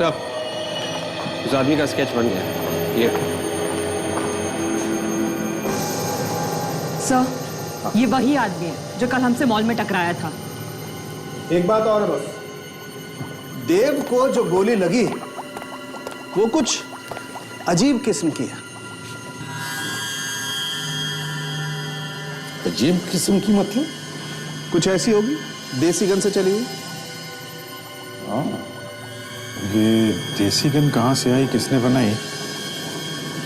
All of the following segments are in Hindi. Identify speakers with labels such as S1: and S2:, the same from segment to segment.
S1: सर, उस आदमी का स्केच बन गया। ये
S2: सर, ये वही आदमी है जो कल हमसे मॉल में टकराया था।
S3: एक बात और बस, देव को जो गोली लगी वो कुछ अजीब किस्म की है।
S4: अजीब किस्म की मतलब?
S3: कुछ ऐसी होगी, देसी गन से चली हुई।
S4: हाँ, ये देसी गन कहाँ से आई, किसने बनाई,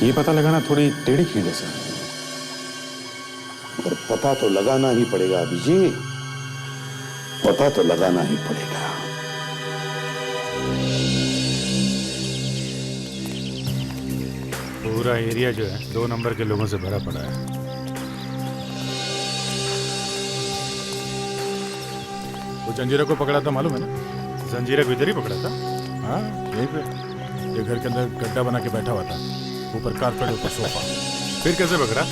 S4: ये पता लगाना थोड़ी टेढ़ी खीर जैसा।
S5: और पता तो लगाना ही पड़ेगा अभिजीत, पता तो लगाना ही पड़ेगा।
S4: पूरा एरिया जो है 2 नंबर के लोगों से भरा पड़ा है। वो जंजीरा को पकड़ा था मालूम है ना? जंजीरा को इधर ही पकड़ा था। हाँ, यहीं पे ये घर के अंदर गड्ढा बना के बैठा हुआ था, ऊपर कारपेट ऊपर सोफा। फिर कैसे पकड़ा?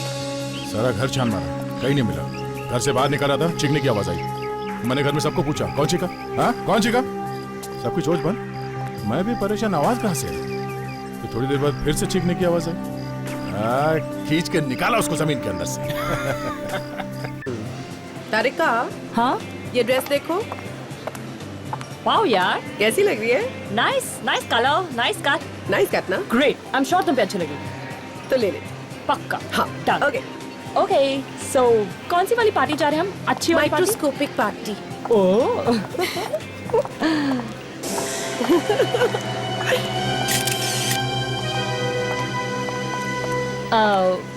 S4: सारा घर छान मारा, कहीं नहीं मिला। घर से बाहर निकला था, चीखने की आवाज आई। मैंने घर में सबको पूछा, कौन चीखा? हाँ, कौन चीखा? सबकी सोच बंद। मैं भी परेशान, आवाज कहाँ से? तो थोड़ी देर बाद फिर से चीखने की आवाज आई। खींच के निकाला उसको जमीन के अंदर से।
S6: तारिका,
S2: हाँ,
S6: ये ड्रेस देखो,
S2: वाओ यार,
S6: कैसी लग रही है?
S2: Nice nice colour, nice cut,
S6: nice cut ना?
S2: ग्रेट। आई एम श्योर तुम पे अच्छी लगेगी।
S6: तो ले ले।
S2: पक्का।
S6: हाँ,
S2: डन।
S6: ओके।
S2: ओके, सो कौन सी वाली पार्टी जा रहे हैं हम? अच्छी वाली पार्टी?
S6: Microscopic party.
S2: ओह।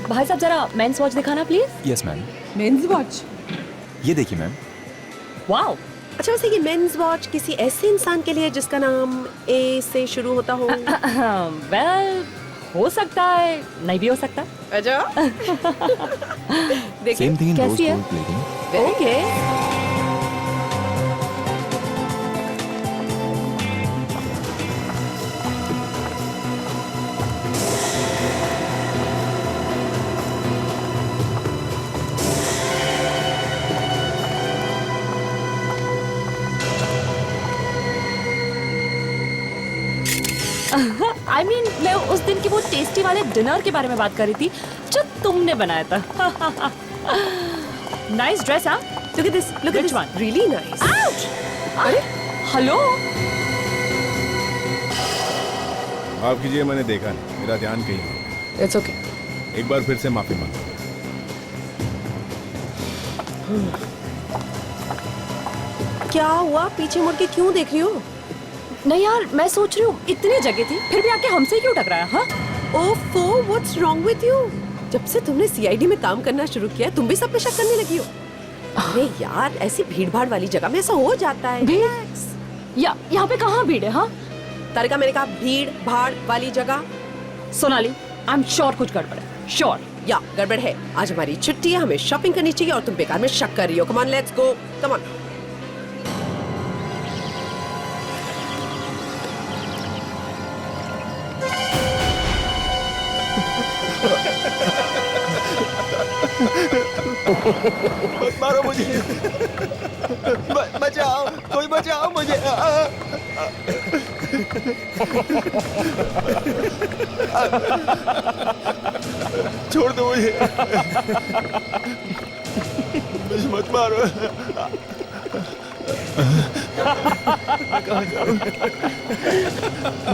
S2: भाई साहब जरा मेंस वॉच दिखाना please.
S7: Yes ma'am.
S6: Men's watch?
S7: ये देखिए मैम।
S2: वाओ।
S6: अच्छा, वैसे ये मेंस वॉच किसी ऐसे इंसान के लिए जिसका नाम ए से शुरू होता हो?
S2: वेल, हो सकता है, नहीं भी हो सकता।
S6: अच्छा। देखिए
S7: सेम थिंग इन रोज
S2: कैसी है?
S7: Gold plating.
S2: Okay. I mean, मैं उस दिन की वो टेस्टी वाले डिनर के बारे में बात कर रही थी जो तुमने बनाया था। नाइस ड्रेस, हाँ?
S6: Look at this. Look at
S2: Which
S6: this.
S2: one?
S6: Really nice.
S2: Ouch!
S6: अरे,
S2: हेलो?
S8: माफ कीजिए, मैंने देखा नहीं, मेरा ध्यान कहीं और।
S6: It's okay.
S8: एक बार फिर से माफी मांगता हूं।
S6: क्या हुआ? पीछे मुड़ के क्यों देख रही हो?
S2: नहीं यार, मैं सोच रही हूँ इतनी जगह थी, फिर भी आके हमसे क्यों टकराया? हाँ?
S6: ओफो, what's wrong with you? जब से तुमने सीआईडी में काम करना शुरू किया, तुम भी सब पे शक करने लगी हो। अरे यार, ऐसी भीड़-भाड़ वाली जगह में ऐसा हो जाता है।
S2: भीड़?
S6: Relax.
S2: यहाँ पे कहाँ भीड़ है? हाँ?
S6: तारिका, मैंने कहा भीड़-भाड़ वाली जगह।
S2: सोनाली, आई एम श्योर कुछ गड़बड़ है। श्योर।
S6: या गड़बड़ है। आज हमारी छुट्टी है, हमें शॉपिंग करनी चाहिए और तुम बेकार में शक कर रही हो। Come on, let's go. Come on.
S8: मत मारो मुझे। बचाओ, कोई बचाओ मुझे। छोड़ दो मुझे। मुझे मत मारो। कहाँ जाऊँ?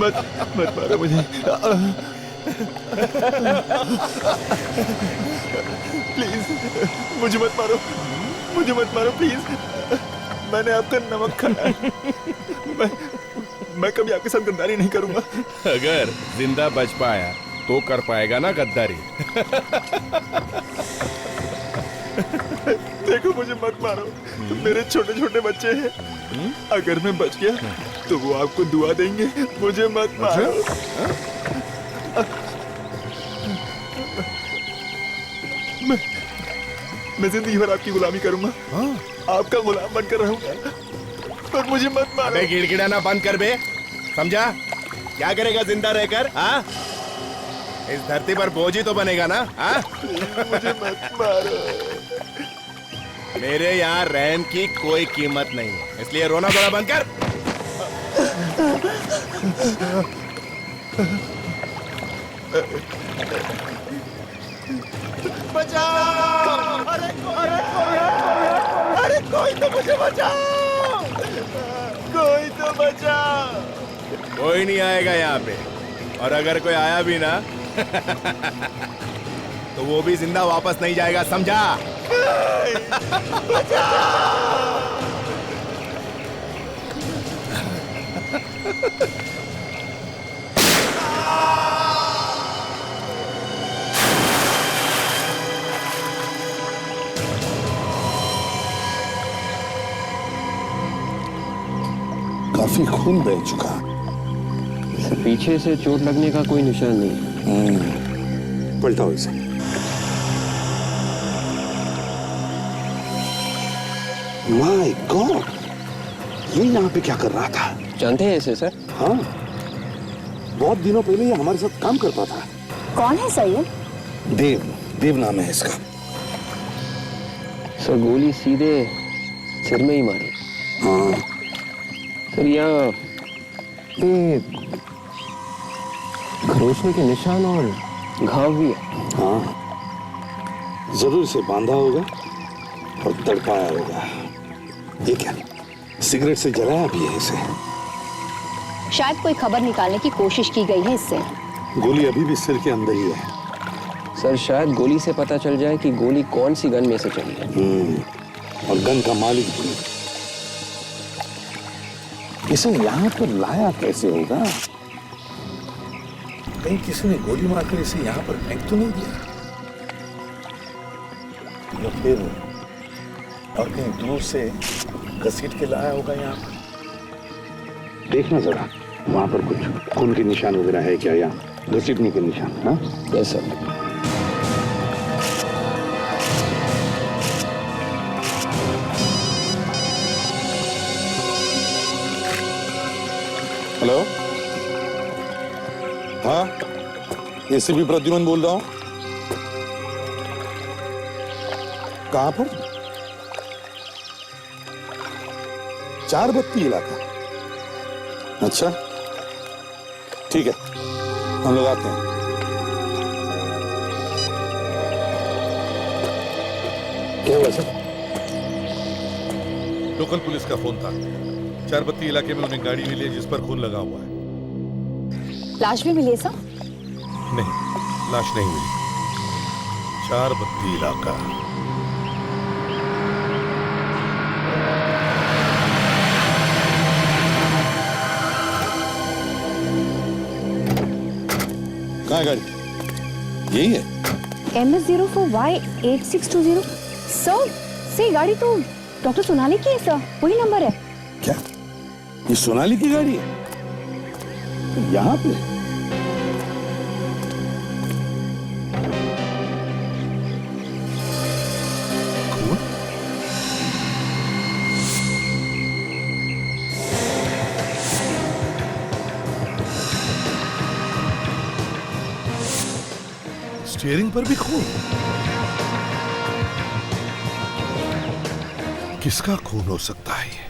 S8: मत मारो मुझे। प्लीज, मुझे मत मारो, मुझे मत मारो प्लीज। मैंने आपका नमक खाया। मैं कभी आपके साथ गद्दारी नहीं करूंगा।
S9: अगर जिंदा बच पाया तो कर पाएगा ना गद्दारी।
S8: देखो, मुझे मत मारो, मेरे छोटे छोटे बच्चे हैं। अगर मैं बच गया तो वो आपको दुआ देंगे। मुझे मत मारो। मैं जिंदगी भर आपकी गुलामी करूंगा। आपका गुलाम बनकर रहूंगा, पर मुझे मत मारो।
S9: अबे गिड़गिड़ाना बंद कर बे, समझा? क्या करेगा जिंदा रहकर? हाँ, इस धरती पर बोझ ही तो बनेगा ना। हाँ,
S8: मुझे मत मारो।
S9: मेरे यहाँ रहम की कोई कीमत नहीं है, इसलिए रोना धोना बंद कर। बचाओ! अरे कोई तो मुझे बचाओ! कोई तो बचाओ! कोई नहीं आएगा यहाँ पे, और अगर कोई आया भी ना तो वो भी जिंदा वापस नहीं जाएगा, समझा?
S5: काफी खून बह चुका।
S1: पीछे से चोट लगने का कोई निशान नहीं।
S5: पलटाओ इसे। माय गॉड, ये यहाँ पे क्या कर रहा था?
S1: जानते हैं इसे सर?
S5: हाँ, बहुत दिनों पहले ये हमारे साथ काम करता था।
S10: कौन है सर ये?
S5: देव नाम है इसका।
S1: सर गोली सीधे सिर में ही मारी।
S5: हाँ,
S1: सर यहाँ पे खरोचने के निशान और घाव भी है।
S5: हाँ, जरूर इसे बांधा होगा और तड़पाया होगा। ये क्या, सिगरेट से जलाया भी है इसे?
S10: शायद कोई खबर निकालने की कोशिश की गई है इससे।
S5: गोली अभी भी सिर के अंदर ही है।
S1: सर शायद गोली से पता चल जाए कि गोली कौन सी गन में से चली है।
S5: और गन का मालिक भी। इसे यहाँ पर लाया कैसे होगा? कहीं किसी ने गोली मारकर इसे यहाँ पर फेंक तो नहीं दिया? या फिर और कहीं दूर से घसीट के लाया होगा यहाँ पर? देखना जरा, वहां पर कुछ खून के निशान वगैरह है क्या, या घसीटने के निशान? हाँ,
S1: यस सर।
S5: हेलो, हाँ, एसीपी प्रद्युमन बोल रहा हूं। कहां पर? चार बत्ती इलाका। अच्छा, ठीक है, हम लोग आते हैं। क्या हुआ सर?
S11: लोकल पुलिस का फोन था। चारबत्ती इलाके में उन्हें गाड़ी मिली जिस पर खून लगा हुआ है।
S10: लाश भी मिली है सर?
S11: नहीं, लाश नहीं मिली। चारबत्ती इलाका।
S5: कहाँ है गाड़ी? यही है?
S10: MS04Y8620। सर, से गाड़ी तो डॉक्टर सोनाली की है सर, वही नंबर है।
S5: क्या ये सोनाली की गाड़ी है? यहाँ पे?
S11: स्टीयरिंग पर भी खून। किसका खून हो सकता है ये?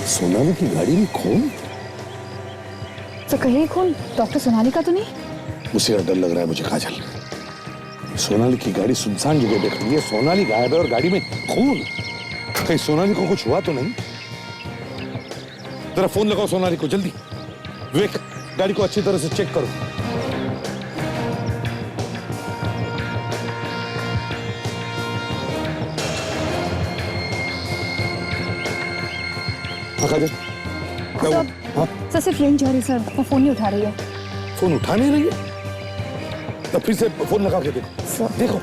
S5: सोनाली की गाड़ी में खून?
S10: तो कहीं खून डॉक्टर सोनाली का तो नहीं?
S5: उसी का डर लग रहा है मुझे काजल। सोनाली की गाड़ी सुनसान जगह देख रही है, सोनाली गायब है और गाड़ी में खून। कहीं सोनाली को कुछ हुआ तो नहीं? जरा फोन लगाओ सोनाली को जल्दी। विवेक, गाड़ी को अच्छी तरह से चेक करो। हाँ काजल, क्या हुआ? हाँ?
S10: सर सिर्फ रेंज जा रही सर, वो फोन नहीं उठा रही है।
S5: फोन उठा नहीं रही है? तो फिर से फोन लगा के देखो।
S10: सर
S5: देखो।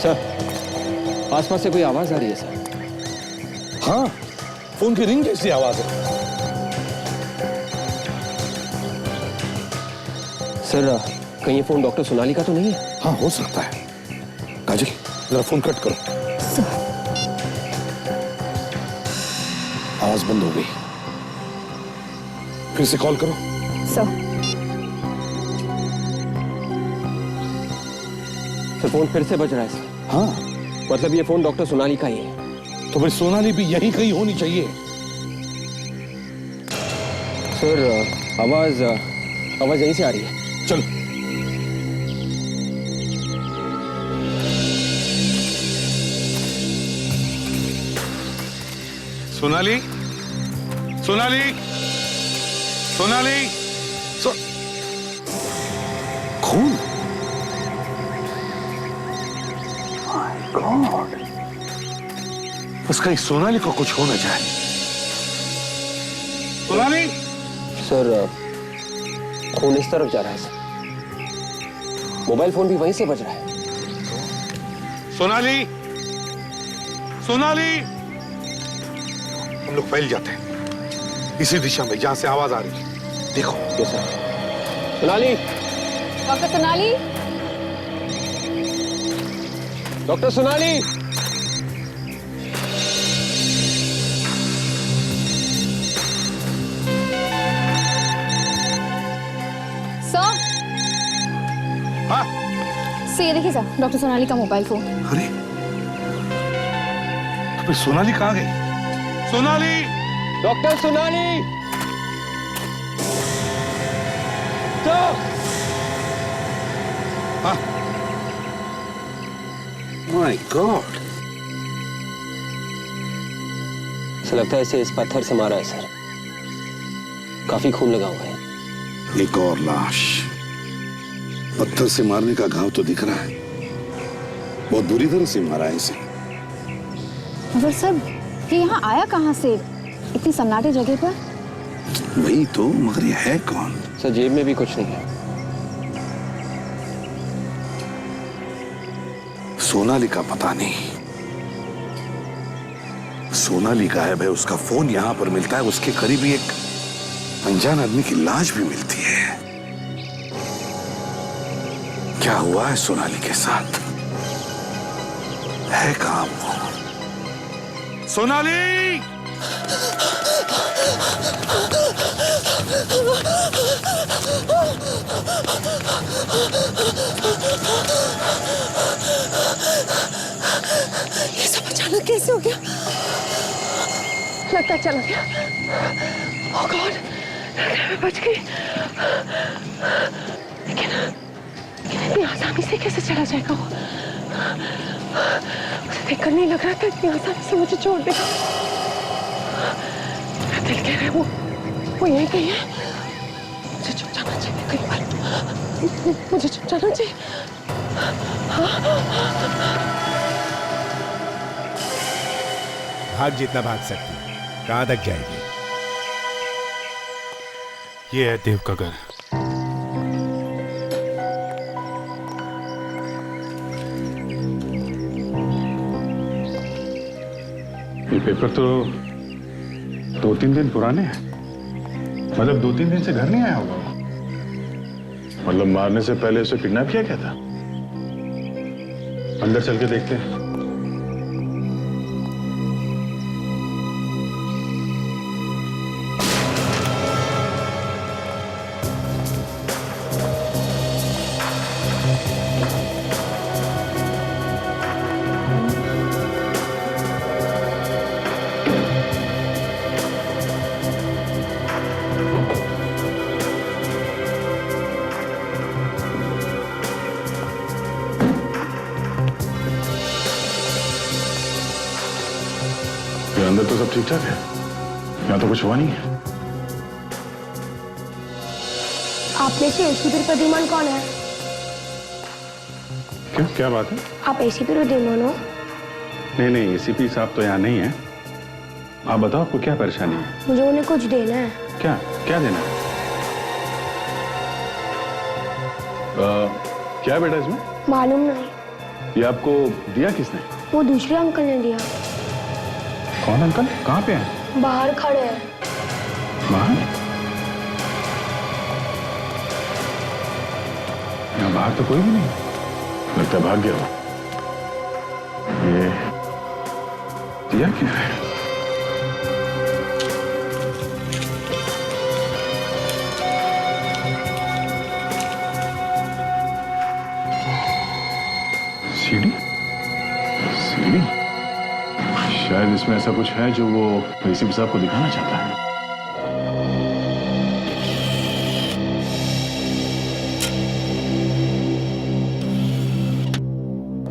S1: सर आसपास से कोई आवाज आ रही है सर।
S5: हाँ, फोन की रिंग जैसी आवाज है।
S1: सर कहीं ये फोन डॉक्टर सोनाली का तो नहीं है?
S5: हाँ, हो सकता है। काजल, जरा फोन कट करो।
S10: सर
S5: आवाज बंद हो गई। फिर से कॉल करो।
S10: सर
S1: सर फोन फिर से बज रहा है सर।
S5: हाँ,
S1: मतलब ये फोन डॉक्टर सोनाली का ही है।
S5: तो फिर सोनाली भी यही कहीं होनी चाहिए।
S1: सर आवाज यहीं से आ रही है।
S5: चलो। सोनाली, सोनाली, सोनाली, खून। माय गॉड, बस कहीं सोनाली को कुछ हो न जाए। सोनाली।
S1: सर खून इस तरफ जा रहा है सर। मोबाइल फोन भी वहीं से बज रहा है।
S5: सोनाली, सोनाली। हम लोग फैल जाते हैं इसी दिशा में जहां से आवाज आ रही है। देखो।
S1: Yes sir. Sonali.
S10: Doctor Sonali.
S1: Doctor Sonali.
S10: Sir.
S5: हाँ?
S10: सर ये देखिए सर, डॉक्टर सोनाली का मोबाइल फोन।
S5: अरे, तो फिर सोनाली कहाँ गई? Sonali.
S1: Doctor Sonali.
S5: My God.
S1: ऐसा लगता है इसे इस पत्थर से मारा है सर। काफी खून लगा हुआ है।
S5: एक और लाश। पत्थर से मारने का घाव तो दिख रहा है। बहुत बुरी तरह से मारा है इसे।
S10: मगर सर ये यहाँ आया कहाँ से इतनी सन्नाटे जगह पर?
S5: वही तो, मगर ये है कौन?
S1: सर जेब में भी कुछ नहीं है।
S5: सोनाली का पता नहीं। सोनाली गायब है, उसका फोन यहां पर मिलता है, उसके करीब ही एक अनजान आदमी की लाश भी मिलती है। क्या हुआ है सोनाली के साथ? है कहां वो? सोनाली!
S6: ये सब अचानक कैसे हो गया? लगता है चला गया। ओह गॉड, मैं बच गई। लेकिन इतनी आसानी से कैसे चला जाएगा वो? उसे देखकर नहीं लग रहा था इतनी आसानी से मुझे छोड़ देगा। मेरा दिल कह रहा है वो यही कहीं है। मुझे छुप जाना चाहिए कहीं पर। मुझे छुप जाना चाहिए।
S9: भाग जितना भाग सकती है, कहां तक जाएगी?
S4: ये है देव का घर।
S11: ये पेपर तो 2-3 दिन पुराने हैं। मतलब 2-3 दिन से घर नहीं आया होगा। मतलब मारने से पहले उसे किडनैप किया क्या था? अंदर चल के देखते हैं। अंदर तो सब ठीक ठाक है, यहाँ तो कुछ हुआ नहीं है।
S10: आप में से एसीपी प्रद्युमन कौन है?
S11: क्यों, क्या बात है?
S10: आप एसीपी प्रद्युमन हो?
S11: नहीं, एसीपी साहब तो यहाँ नहीं है। आप बताओ, आपको क्या परेशानी है?
S10: मुझे उन्हें कुछ देना है।
S11: क्या क्या देना है? क्या बेटा इसमें?
S10: मालूम नहीं।
S11: ये आपको दिया किसने?
S10: वो दूसरे अंकल ने दिया।
S11: कौन अंकल? कहाँ पे हैं?
S10: बाहर खड़े हैं।
S11: बाहर? यहाँ बाहर तो कोई भी नहीं। लगता है भाग गया हो। ये दिया क्या है? सीढ़ी? सीढ़ी? शायद इसमें ऐसा कुछ है जो वो एसीपी साहब को दिखाना चाहता है।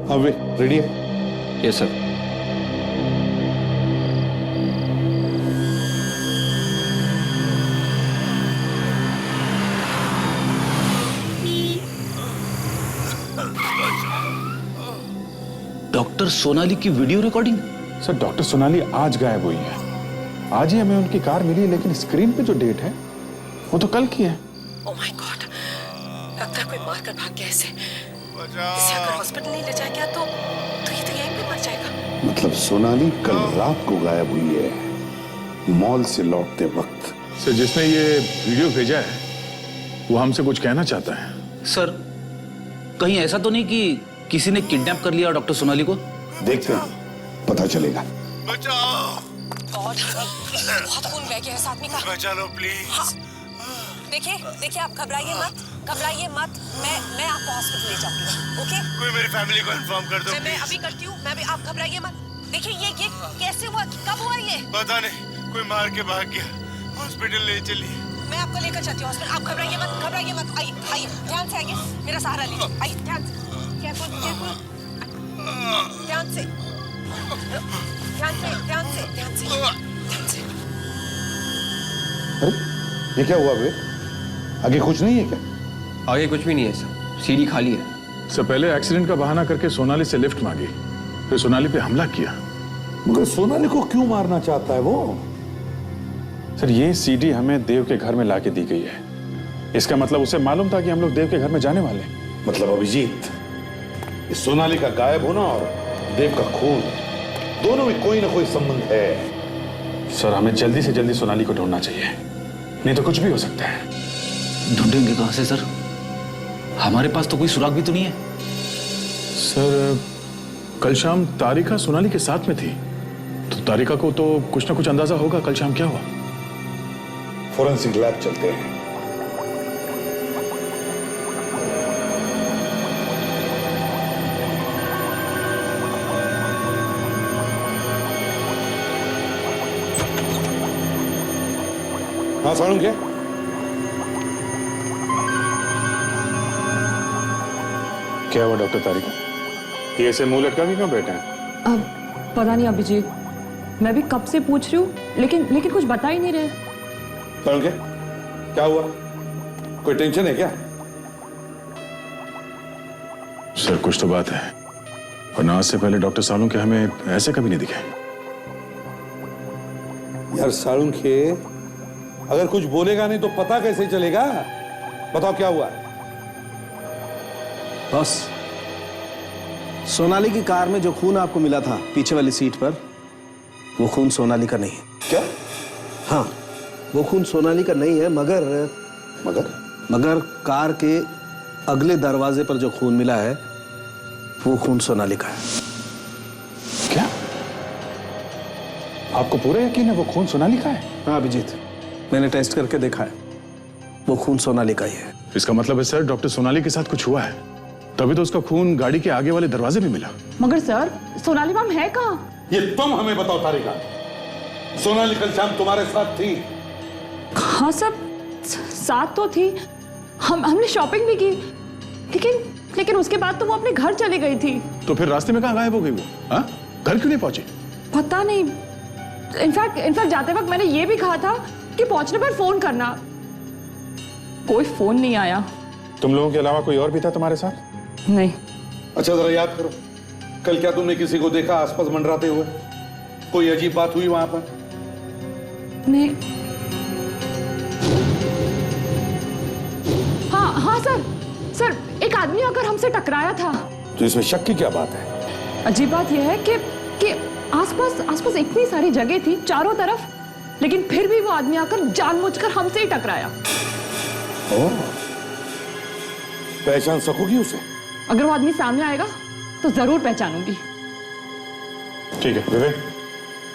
S5: हाँ वे रेडी है?
S1: Yes sir.
S12: डॉक्टर सोनाली की video recording?
S11: Sir doctor Sonali आज गायब हुई है। आज ही हमें उनकी कार मिली है, लेकिन स्क्रीन पे जो डेट है वो तो कल की है।
S6: ओह माय गॉड, लगता है कोई मार कर भाग गया इसे। इसे अगर हॉस्पिटल नहीं ले जाया गया तो ये तो यहीं पे मर जाएगा।
S5: मतलब सोनाली कल रात को गायब हुई है, मॉल से लौटते वक्त।
S11: सर जिसने ये वीडियो भेजा है वो हमसे कुछ कहना चाहता है।
S12: सर कहीं ऐसा तो नहीं कि किसी ने किडनैप कर लिया डॉक्टर सोनाली को?
S5: देखते हैं, पता चलेगा।
S6: गॉड, बहुत खून बह गया है इस आदमी का।
S9: बचा लो प्लीज।
S6: देखिए आप घबराइए मत। मैं आपको हॉस्पिटल ले जाऊंगी, ओके?
S9: कोई मेरी फैमिली को इन्फॉर्म कर दो।
S6: मैं अभी करती हूँ। आप घबराइए मत। देखिए ये कैसे हुआ, कब हुआ ये?
S9: पता नहीं, कोई मार के भाग गया। हॉस्पिटल ले चलिए।
S6: मैं आपको लेकर चलती हूँ हॉस्पिटल। आप घबराइए मत। आइए ध्यान से आइए, मेरा सहारा लीजिए। आइए ध्यान से, केयरफुल। ध्यान से।
S5: अरे ये क्या हुआ बे? आगे कुछ नहीं है क्या?
S1: आगे कुछ भी नहीं है सर, सीढ़ी खाली है।
S11: सर पहले एक्सीडेंट का बहाना करके सोनाली से लिफ्ट मांगी, फिर सोनाली पे हमला किया।
S5: मगर सोनाली को क्यों मारना चाहता है वो?
S11: सर ये सीडी हमें देव के घर में लाके दी गई है। इसका मतलब उसे मालूम था कि हम लोग देव के घर में जाने वाले हैं।
S5: मतलब अभिजीत, इस सोनाली का गायब होना और देव का खून, दोनों में कोई ना कोई संबंध है।
S11: सर हमें जल्दी से जल्दी सोनाली को ढूंढना चाहिए, नहीं तो कुछ भी हो सकता है।
S12: ढूंढेंगे कहां से सर? हमारे पास तो कोई सुराग भी तो नहीं है।
S11: सर कल शाम तारिका सोनाली के साथ में थी, तो तारिका को तो कुछ ना कुछ अंदाजा होगा कल शाम क्या हुआ।
S5: फोरेंसिक लैब चलते हैं। हाँ सारुण क्या?
S11: क्या हुआ डॉक्टर तारिका? ये ऐसे मुंह लटका के क्यों बैठे हैं?
S2: अब पता नहीं अभिजीत, मैं भी कब से पूछ रही हूँ, लेकिन कुछ बता ही नहीं रहे।
S5: सारुण क्या हुआ? कोई टेंशन है क्या?
S11: सर कुछ तो बात है, वरना आज से पहले डॉक्टर सालुन के हमें ऐसे कभी नहीं दिखे।
S5: यार सारुण के अगर कुछ बोलेगा नहीं तो पता कैसे चलेगा? बताओ क्या हुआ?
S3: बॉस, सोनाली की कार में जो खून आपको मिला था पीछे वाली सीट पर, वो खून सोनाली का नहीं है।
S5: क्या?
S3: हाँ, वो खून सोनाली का नहीं है, मगर कार के अगले दरवाजे पर जो खून मिला है वो खून सोनाली का है।
S11: क्या? आपको पूरा यकीन है वो खून सोनाली का है?
S3: हाँ अभिजीत, मैंने टेस्ट करके देखा है, वो खून सोनाली का ही है।
S11: इसका मतलब है सर डॉक्टर सोनाली के साथ कुछ हुआ है, तभी तो उसका खून गाड़ी के आगे वाले दरवाजे में मिला।
S2: मगर सर सोनाली मैम है कहाँ?
S5: ये तुम हमें बताओ तारिका, सोनाली कल शाम तुम्हारे साथ थी?
S2: हाँ सब साथ तो थी, हमने शॉपिंग भी की, लेकिन उसके बाद तो वो अपने घर चली गई थी।
S11: तो फिर रास्ते में कहाँ गायब हो गई वो? हाँ, घर क्यों नहीं पहुंची?
S2: पता नहीं। इनफैक्ट जाते वक्त मैंने ये भी कहा था कि पहुंचने पर फोन करना, कोई फोन नहीं आया।
S11: तुम लोगों के अलावा कोई और भी था तुम्हारे साथ?
S2: नहीं।
S5: अच्छा जरा याद करो, कल क्या तुमने किसी को देखा आसपास मंडराते हुए? कोई अजीब बात हुई वहां पर?
S2: नहीं। हाँ सर एक आदमी आकर हमसे टकराया था।
S5: तो इसमें शक की क्या बात है?
S2: अजीब बात यह है कि आसपास इतनी सारी जगह थी चारों तरफ, लेकिन फिर भी वो आदमी आकर जानबूझकर हमसे ही टकराया।
S5: ओह, पहचान सकोगी उसे?
S2: अगर वो आदमी सामने आएगा तो जरूर पहचानूंगी।
S11: ठीक है विवेक,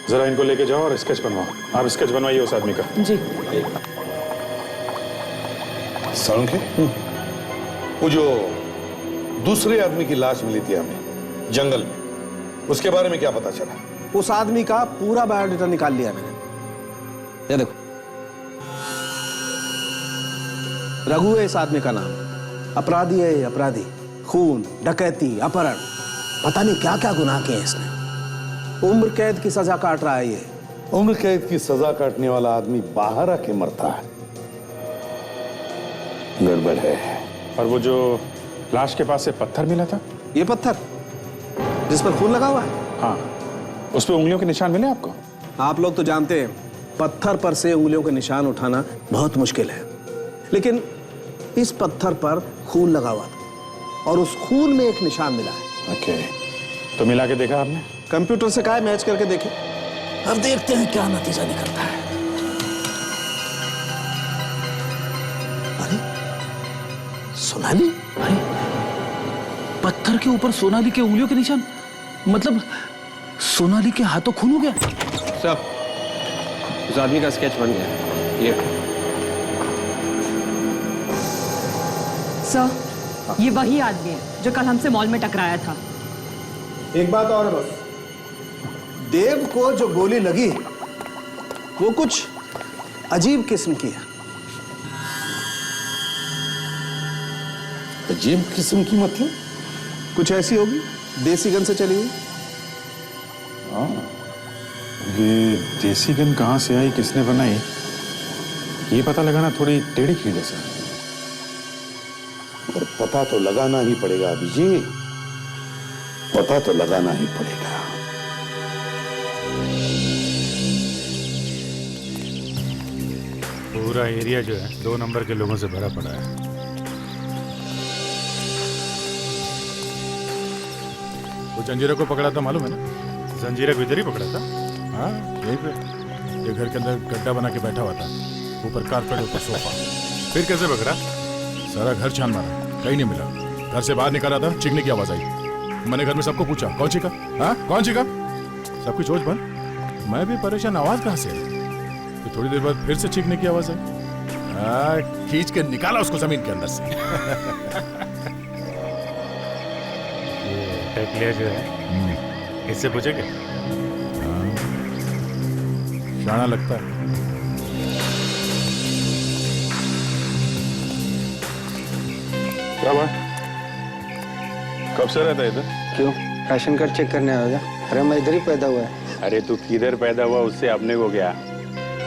S11: जरा इनको लेके जाओ और स्केच बनवाओ। आप स्केच बनवाइए उस आदमी का।
S2: जी।
S5: सारुण के वो जो दूसरे आदमी की लाश मिली थी हमें, जंगल में। उसके बारे में क्या पता चला?
S3: उस आदमी का पूरा बायोडाटा निकाल लिया मैंने। ये देखो, रघु है इस आदमी का नाम। अपराधी है ये, अपराधी। खून, डकैती, अपहरण, पता नहीं क्या क्या गुनाह किए इसने। उम्र कैद की सजा काट रहा है ये।
S5: उम्र कैद की सजा काटने वाला आदमी बाहर आके मरता है। गड़बड़ है।
S11: और वो जो लाश के पास से पत्थर मिला था,
S3: ये पत्थर जिस पर खून लगा हुआ है,
S11: हाँ, उस पे उंगलियों के निशान मिले आपको?
S3: आप लोग तो जानते हैं पत्थर पर से उंगलियों के निशान उठाना बहुत मुश्किल है, लेकिन इस पत्थर पर खून लगा हुआ था और उस खून में एक निशान मिला है।
S11: ओके, तो मिला के देखा आपने?
S3: कंप्यूटर से कहा मैच करके देखे, अब देखते हैं क्या नतीजा निकलता है। अरे सोनाली,
S12: अरे पत्थर के ऊपर सोनाली के उंगलियों के निशान, मतलब सोनाली के हाथों खून हो गया।
S1: सब उस आदमी का स्केच बन गया। ये
S2: सर, ये वही आदमी है जो कल हमसे मॉल में टकराया था।
S3: एक बात और है बस, देव को जो गोली लगी वो कुछ अजीब किस्म की है।
S5: अजीब किस्म की मतलब?
S3: कुछ ऐसी होगी, देसी गन से चली हुई।
S11: ये देसी गन कहाँ से आई, किसने बनाई, ये पता लगाना थोड़ी टेढ़ी खीर जैसा।
S5: और पता तो लगाना ही पड़ेगा अभिजीत, पता तो लगाना ही पड़ेगा।
S4: पूरा एरिया जो है 2 नंबर के लोगों से भरा पड़ा है। वो जंजीरा को पकड़ा था मालूम है ना? जंजीरा को इधर ही पकड़ा था। हाँ, यहीं पे ये घर के अंदर गड्ढा बना के बैठा हुआ था, ऊपर कारपेट, ऊपर सोफा। फिर कैसे पकड़ा? सारा घर छान मारा, कहीं नहीं मिला। घर से बाहर निकाला था, चीखने की आवाज आई। मैंने घर में सबको पूछा, कौन चीखा? हाँ, कौन चीखा? सब कुछ होश बंद। मैं भी परेशान, आवाज कहाँ से आई? तो थोड़ी देर बाद फिर से चीखने की आवाज आई। खींच के निकाला उसको जमीन के अंदर से। टकलिया जो है, इससे पूछेंगे? शाना लगता है।
S11: क्या बात, कब से रहता है इधर?
S13: क्यों, राशन कार्ड चेक करने आएगा? अरे मैं इधर ही पैदा हुआ है।
S11: अरे तू किधर पैदा हुआ उससे अपने को क्या,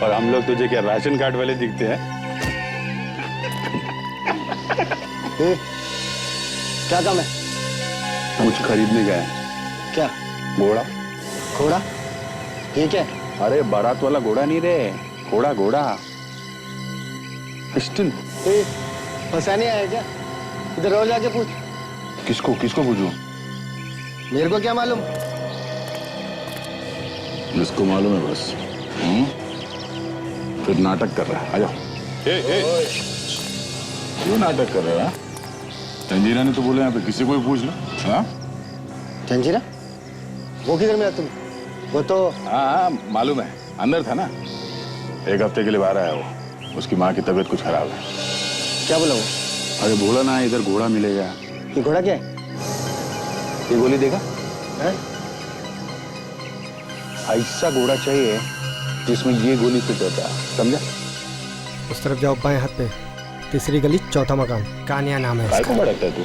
S11: और हम लोग तुझे क्या राशन कार्ड वाले दिखते हैं?
S13: क्या काम है?
S11: कुछ खरीदने गए हैं।
S13: क्या?
S11: घोड़ा।
S13: घोड़ा? ये क्या?
S11: अरे बारात वाला घोड़ा नहीं रे, घोड़ा घोड़ा। पिस्टल।
S13: फंसाने आया क्या? इधर रोज आके पूछ।
S11: किसको किसको पूछूं?
S13: मेरे को क्या मालूम?
S11: जिसको मालूम है बस। फिर नाटक कर रहा है, आ जाओ। क्यों नाटक कर रहा है? जंजीरा ने तो बोला यहाँ पे किसी को भी पूछ लो। हाँ?
S13: जंजीरा? वो किधर मिला तुम? वो तो
S11: हाँ मालूम है, अंदर था ना। 1 हफ्ते के लिए बाहर आया वो, उसकी माँ की तबीयत कुछ खराब है।
S13: क्या बोला वो?
S11: अरे बोला ना इधर घोड़ा मिलेगा।
S13: ये घोड़ा क्या है?
S11: ये गोली देगा?
S13: है?
S11: ऐसा घोड़ा चाहिए जिसमें ये गोली फिट होता है, समझा?
S13: उस तरफ जाओ, बाएं हाथ पे, तीसरी गली, चौथा मकान, कानिया नाम है।
S11: काय को भड़कता है तू?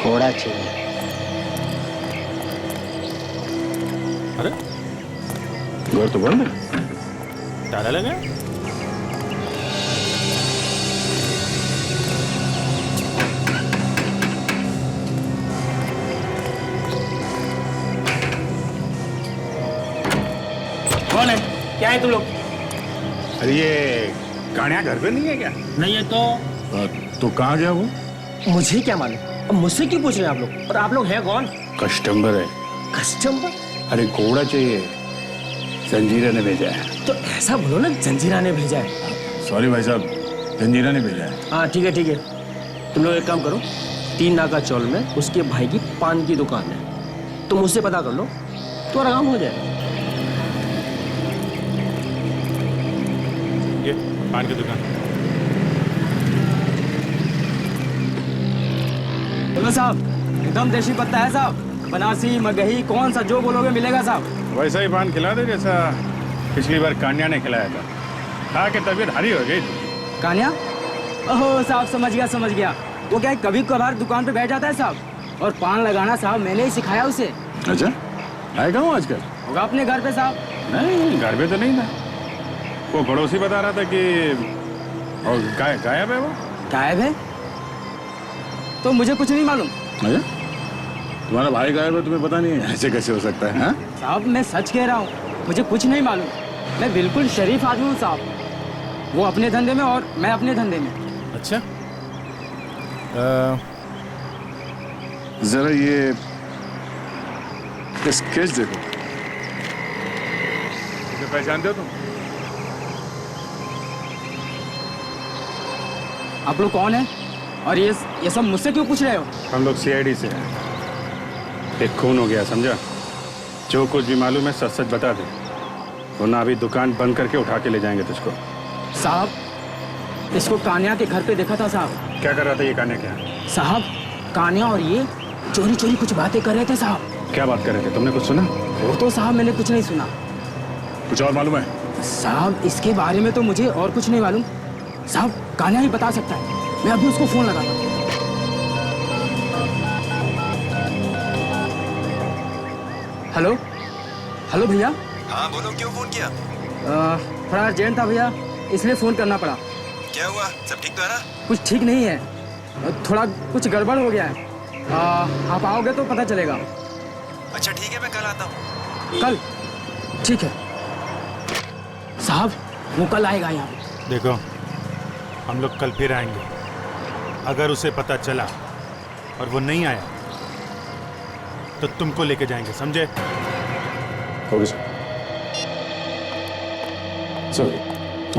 S13: घोड़ा चाहिए।
S4: अरे
S11: घर तो बंद है,
S4: ताला लगा?
S12: कौन है? क्या है तुम लोग?
S11: अरे ये कान्या घर पे नहीं है क्या?
S12: नहीं है
S11: तो कहाँ गया वो?
S13: मुझे क्या मालूम, अब मुझसे क्यों पूछ रहे हैं आप लोग? और आप लोग हैं कौन?
S11: कस्टमर है।
S13: कस्टमर?
S11: अरे घोड़ा चाहिए, जंजीरा ने भेजा है।
S13: तो ऐसा बोलो ना, जंजीरा ने भेजा है।
S11: सॉरी भाई साहब, जंजीरा ने भेजा है।
S13: हाँ ठीक है ठीक है, तुम लोग एक काम करो, 3 नाका चौल में उसके भाई की पान की दुकान है, तुम उससे पता कर लो, तुम्हारा काम हो जाएगा।
S4: ये पान की दुकान।
S13: हेलो साहब, एकदम देसी पत्ता है साहब, बनारसी मगही कौन सा जो बोलोगे मिलेगा साहब।
S11: वैसा ही पान खिला दे जैसा पिछली बार कान्या ने खिलाया था। खा के तबीयत हरी हो गई।
S13: कान्या? ओहो साहब, समझ गया। वो क्या है, कभी कभार दुकान पे बैठ जाता है साहब, और पान लगाना साहब मैंने ही सिखाया उसे।
S11: अच्छा, आएगा हूँ आजकल?
S13: होगा अपने घर पे साहब।
S11: नहीं, घर पे तो नहीं था। वो पड़ोसी बता रहा था कि और गायब है। वो
S13: गायब है? तो मुझे कुछ नहीं मालूम।
S11: अच्छा, तुम्हारा भाई गायब है, तुम्हें पता नहीं है? ऐसे कैसे हो सकता है?
S13: साहब मैं सच कह रहा हूँ, मुझे कुछ नहीं मालूम। मैं बिल्कुल शरीफ आदमी हूँ साहब। वो अपने धंधे में और मैं अपने धंधे में।
S4: अच्छा,
S11: जरा ये स्केच देखो। इसे पहचानते हो तुम?
S13: आप लोग कौन है और ये सब मुझसे क्यों पूछ रहे हो?
S11: हम लोग सीआईडी से हैं। एक खून हो गया, समझा? जो कुछ भी मालूम है सच सच बता दे, वरना अभी दुकान बंद करके उठा के ले जाएंगे तुझको।
S13: साहब इसको कान्या के घर पे देखा था साहब।
S11: क्या कर रहा था ये कान्या? क्या
S13: साहब कान्या और ये चोरी चोरी कुछ बातें कर रहे थे साहब।
S11: क्या बात कर रहे थे? तुमने कुछ सुना?
S13: वो तो साहब मैंने कुछ नहीं सुना।
S11: कुछ और मालूम है?
S13: साहब इसके बारे में तो मुझे और कुछ नहीं मालूम साहब, कान्या ही बता सकता है। मैं अभी उसको फोन लगाता हूँ। हेलो हेलो भैया।
S7: हाँ बोलो, क्यों फोन किया?
S13: थोड़ा अर्जेंट था भैया, इसलिए फोन करना पड़ा।
S7: क्या हुआ? सब ठीक तो है ना?
S13: कुछ ठीक नहीं है, थोड़ा कुछ गड़बड़ हो गया है। आप आओगे तो पता चलेगा।
S7: अच्छा ठीक है, मैं कल आता हूँ।
S13: कल? ठीक है साहब, वो कल आएगा यहाँ पे।
S4: देखो, हम लोग कल फिर आएंगे। अगर उसे पता चला और वो नहीं आया तो तुमको लेके जाएंगे, समझे?
S11: Okay sir.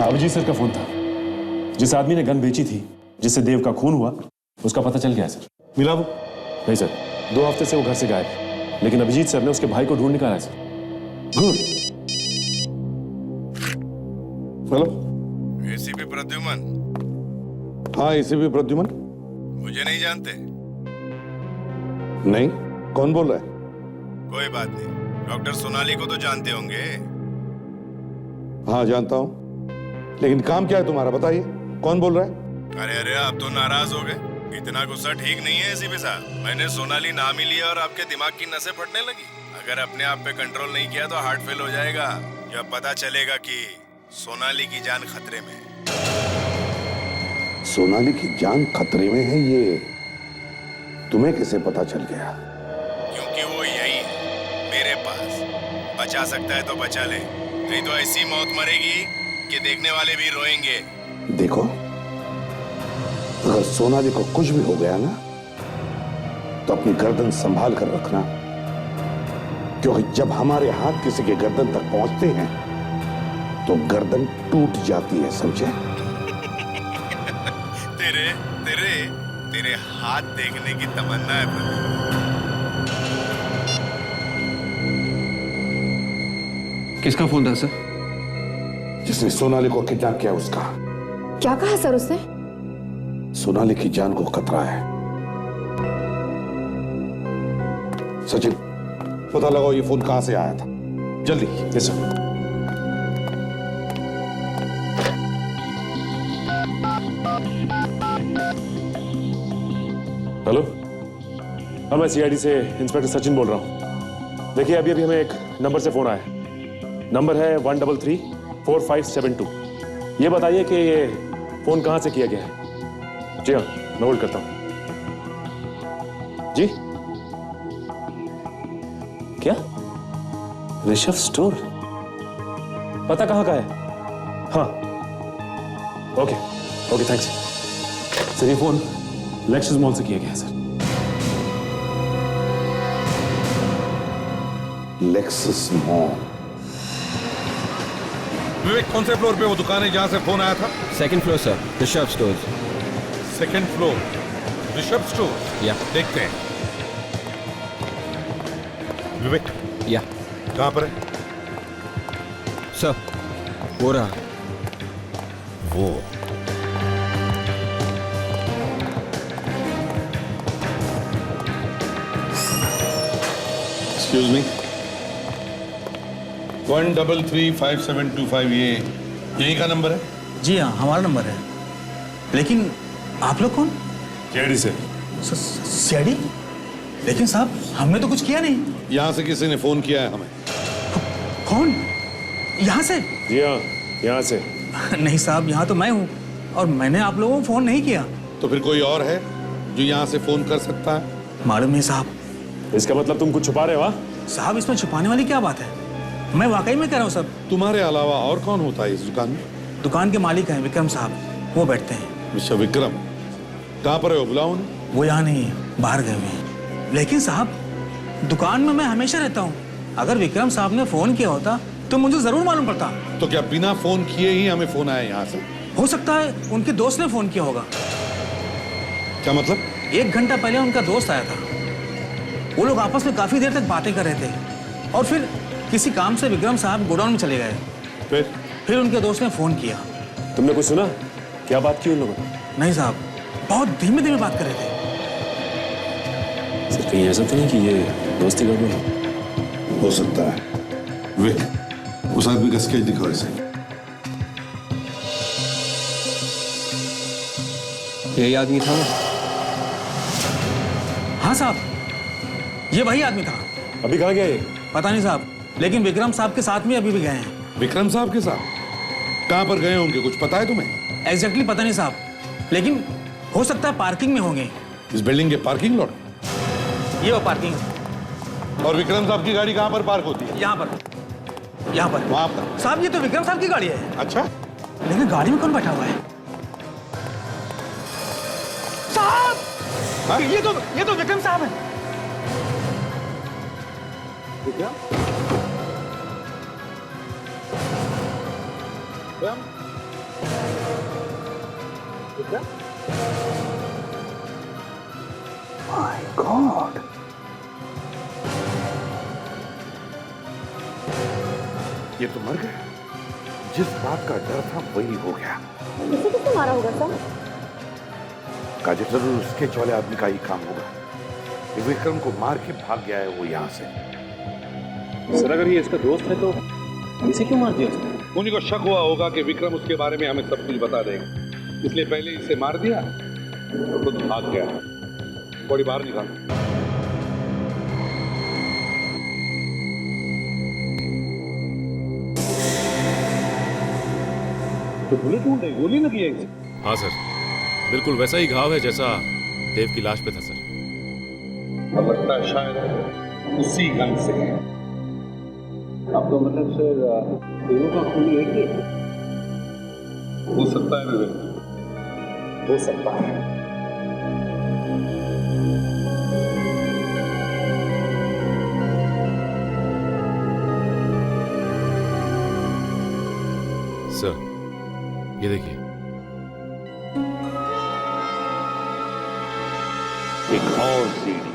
S14: अभिजीत सर का फोन था। जिस आदमी ने गन बेची थी, जिससे देव का खून हुआ, उसका पता चल गया है सर।
S11: मिला वो?
S14: नहीं सर, 2 हफ्ते से वो घर से गायब है, लेकिन अभिजीत सर ने उसके भाई को ढूंढ निकाला है sir.
S11: Good. Hello,
S9: ACP Pradyuman?
S5: हाँ, एसीपी प्रद्युमन।
S9: मुझे नहीं जानते?
S5: नहीं, कौन बोल रहा है?
S9: कोई बात नहीं, डॉक्टर सोनाली को तो जानते होंगे।
S5: हाँ जानता हूँ, लेकिन काम क्या है तुम्हारा, बताइए कौन बोल रहा है?
S9: अरे आप तो नाराज हो गए। इतना गुस्सा ठीक नहीं है एसीपी साहब। मैंने सोनाली नाम ही लिया और आपके दिमाग की नसें फटने लगी। अगर अपने आप पे कंट्रोल नहीं किया तो हार्ट फेल हो जाएगा। जब पता चलेगा कि सोनाली की जान खतरे में।
S5: सोनाली की जान खतरे में है, ये तुम्हें कैसे पता चल गया?
S9: क्योंकि वो यही है मेरे पास। बचा सकता है तो बचा ले, नहीं तो ऐसी मौत मरेगी कि देखने वाले भी रोएंगे।
S5: देखो, अगर सोनाली को कुछ भी हो गया ना, तो अपनी गर्दन संभाल कर रखना, क्योंकि जब हमारे हाथ किसी के गर्दन तक पहुंचते हैं तो गर्दन टूट जाती है, समझे?
S9: तेरे तेरे तेरे हाथ देखने की तमन्ना है प्रदीप।
S12: किसका फोन था सर?
S5: जिसने सोनाली को किडनैप किया उसका।
S10: क्या कहा सर उसने?
S5: सोनाली की जान को खतरा है। सचिन, पता लगाओ ये फोन कहां से आया था, जल्दी।
S14: Yes sir. हेलो, हाँ मैं सीआईडी से इंस्पेक्टर सचिन बोल रहा हूँ। देखिए अभी हमें एक नंबर से फोन आया है। नंबर है 1334572। ये बताइए कि ये फोन कहाँ से किया गया है? जी हाँ, मैं होल्ड करता हूँ। जी क्या? ऋषभ स्टोर? पता कहाँ का है? हाँ ओके ओके, थैंक्स सर। ये फोन लेक्सस मॉल से किया गया है सर।
S5: Lexus mall?
S8: विवेक, कौन से फ्लोर पे वो दुकान है जहां से फोन आया था?
S7: 2nd floor sir, Rishabh stores.
S8: 2nd floor, Rishabh store.
S7: या
S8: देखते हैं। विवेक,
S7: या
S8: कहां पर है?
S7: सर वो रहा।
S5: एक्सक्यूज मी 1335725 ये यही का नंबर है?
S12: जी हाँ, हमारा नंबर है। लेकिन आप लोग कौन?
S14: सीआईडी से।
S12: सीआईडी? लेकिन साहब हमने तो कुछ किया नहीं।
S5: यहाँ से किसी ने फोन किया है हमें।
S12: कौन? यहाँ से?
S14: जी हाँ, यहाँ से।
S12: नहीं साहब, यहाँ तो मैं हूँ और मैंने आप लोगों को फोन नहीं किया।
S5: तो फिर कोई और है जो यहाँ से फोन कर सकता है?
S12: मालूम नहीं साहब।
S14: इसका मतलब तुम कुछ छुपा रहे हो?
S12: साहब इसमें छुपाने वाली क्या बात है? मैं वाकई में कह रहा हूँ सर।
S5: तुम्हारे अलावा और कौन होता है इस दुकान में?
S12: दुकान के मालिक हैं विक्रम साहब, वो बैठते हैं।
S5: मिस्टर विक्रम, कहाँ पर है? बुलाओ उन्हें।
S12: वो यहाँ नहीं है, बाहर गए हुए हैं। लेकिन साहब दुकान में मैं हमेशा रहता हूँ। अगर विक्रम साहब ने फोन किया होता तो मुझे जरूर मालूम पड़ता।
S5: तो क्या बिना फोन किए ही हमें फोन आया यहाँ से?
S12: हो सकता है उनके दोस्त ने फोन किया होगा।
S5: क्या मतलब?
S12: 1 घंटा पहले उनका दोस्त आया था। वो लोग आपस में काफी देर तक बातें कर रहे थे और फिर किसी काम से विक्रम साहब गोडाउन में चले गए। फिर उनके दोस्त ने फोन किया।
S14: तुमने कुछ सुना? क्या बात की उन लोगों ने?
S12: नहीं साहब, बहुत धीमे धीमे बात कर रहे थे।
S14: सर कहीं ऐसा तो नहीं कि ये दोस्ती गड़बड़
S5: हो सकता है। विक, उस आदमी का स्केच दिखाओ इसे।
S1: यही आदमी था?
S12: हाँ साहब, ये वही आदमी था।
S14: अभी कहाँ गया ये?
S12: पता नहीं साहब, लेकिन विक्रम साहब के साथ में अभी भी गए हैं।
S5: विक्रम साहब के साथ? कहाँ पर गए होंगे, कुछ पता है तुम्हें?
S12: एग्जैक्टली पता नहीं साहब, लेकिन हो सकता है पार्किंग में होंगे।
S5: इस बिल्डिंग के पार्किंग लॉट?
S12: ये वो पार्किंग।
S5: और विक्रम साहब की गाड़ी कहाँ पर पार्क होती है?
S12: यहाँ पर, यहाँ पर,
S5: वहाँ पर।
S12: साहब ये तो विक्रम साहब की गाड़ी है।
S5: अच्छा,
S12: लेकिन गाड़ी में कौन बैठा हुआ है? साहब, ये तो विक्रम साहब है।
S5: क्या?
S3: My God!
S5: ये तो मर गया। जिस बात का डर था वही हो गया।
S10: इसे किसने मारा होगा सर?
S5: काजल, जरूर उसके वाले आदमी का ही काम होगा। ये विक्रम को मार के भाग गया है वो यहाँ से।
S14: सर अगर ये इसका दोस्त है तो इसे क्यों मार दिया उसने?
S5: उन्हीं को शक हुआ होगा कि विक्रम उसके बारे में हमें सब कुछ बता देगा, इसलिए पहले इसे मार दिया तो खुद भाग गया। बॉडी बाहर निकाल। तो गोली ढूंढ रही, गोली लगी है इसे।
S9: हाँ सर, बिल्कुल वैसा ही घाव है जैसा देव की लाश पे था सर।
S5: अब लगता है शायद उसी गन से है।
S3: अब तो मतलब सर दोनों का खून एक ही है।
S5: हो सकता है विवेक, हो सकता है।
S9: सर ये देखिए,
S5: एक और सीडी।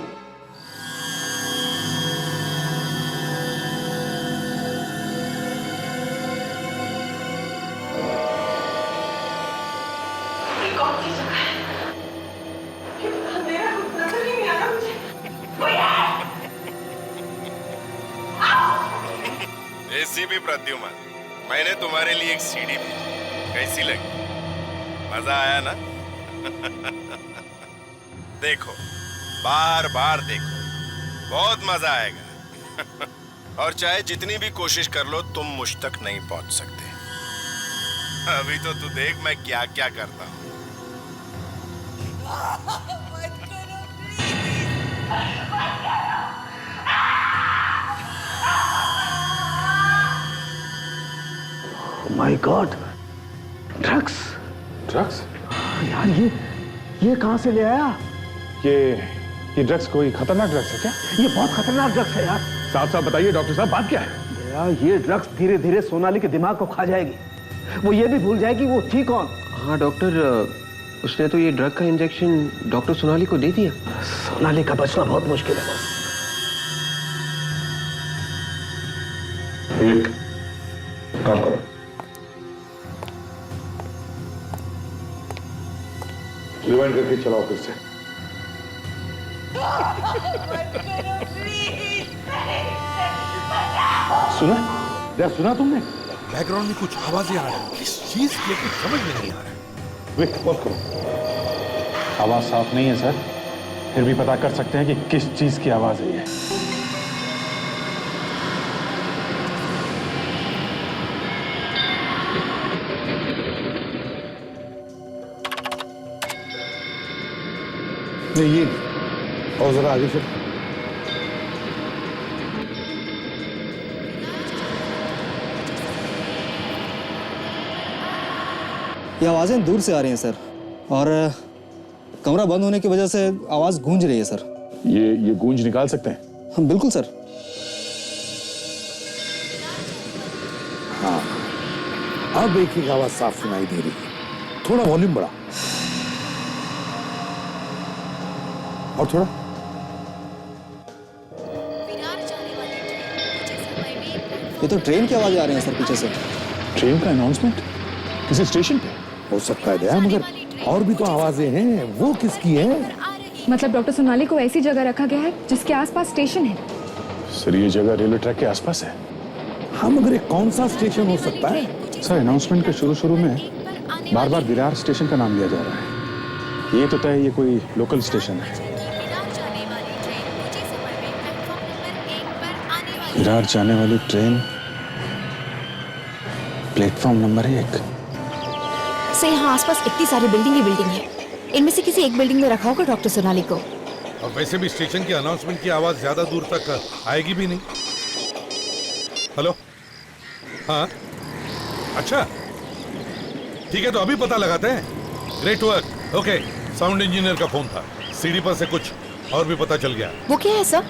S9: एसीपी प्रद्युमन, मैंने तुम्हारे लिए एक सीडी भेजी, कैसी लगी? मजा आया ना? देखो, बार बार देखो, बहुत मजा आएगा। और चाहे जितनी भी कोशिश कर लो तुम मुझ तक नहीं पहुंच सकते। अभी तो तू देख मैं क्या क्या करता हूं।
S3: My God, drugs.
S11: ड्रग्स?
S3: यार ये कहाँ से ले आया?
S11: ये ड्रग्स कोई खतरनाक ड्रग्स है क्या?
S3: ये बहुत खतरनाक ड्रग्स है यार।
S11: साफ साफ बताइए डॉक्टर साहब, बात क्या है?
S3: यार ये ड्रग्स धीरे धीरे सोनाली के दिमाग को खा जाएगी। वो ये भी भूल जाएगी वो थी कौन।
S1: हाँ डॉक्टर, उसने तो ये ड्रग का इंजेक्शन डॉक्टर सोनाली को दे दिया।
S3: सोनाली का बचना बहुत मुश्किल है बस।
S5: एक काम करो, रिवाइंड करके चलाओ फिर से। सुना? क्या सुना तुमने?
S9: बैकग्राउंड में कुछ आवाजें आ रही हैं। किस चीज की है, कुछ समझ में नहीं आ रहा है।
S5: वेट, पॉज करो।
S11: आवाज साफ नहीं है सर, फिर भी पता कर सकते हैं कि किस चीज की आवाज है ये।
S5: नहीं, ये और जरा आगे से।
S12: ये आवाज़ें दूर से आ रही हैं सर, और कमरा बंद होने की वजह से आवाज़ गूंज रही है सर।
S11: ये गूंज निकाल सकते हैं?
S12: हाँ बिल्कुल सर।
S5: हाँ, अब एक आवाज साफ सुनाई दे रही है। थोड़ा वॉल्यूम बढ़ा, और थोड़ा।
S12: ये तो ट्रेन की आवाज़ें आ रही हैं सर पीछे से।
S11: ट्रेन का अनाउंसमेंट किसी स्टेशन पे
S5: हो सकता है दया, मगर और भी तो आवाजें हैं, वो किसकी है?
S10: मतलब डॉक्टर सोनाली को ऐसी जगह रखा गया है जिसके आसपास स्टेशन है।
S11: सर ये जगह रेलवे ट्रैक के आसपास है।
S5: हाँ, मगर ये कौन सा स्टेशन हो सकता है?
S11: सर अनाउंसमेंट के शुरू में बार बार विरार स्टेशन का नाम लिया जा रहा है। ये तो तय ये कोई लोकल स्टेशन है। विरार जाने वाली ट्रेन प्लेटफॉर्म नंबर 1
S10: से यहाँ आसपास इतनी सारी बिल्डिंग ही बिल्डिंग है, इनमें से किसी एक बिल्डिंग में रखा होगा डॉक्टर सोनाली को।
S9: और वैसे भी स्टेशन की अनाउंसमेंट की आवाज ज्यादा दूर तक आएगी भी नहीं। हेलो, हाँ, अच्छा ठीक है, तो अभी पता लगाते हैं। Great work. Okay, sound engineer का फोन था, सीढ़ी पर से कुछ और भी पता चल गया।
S10: वो क्या है सर?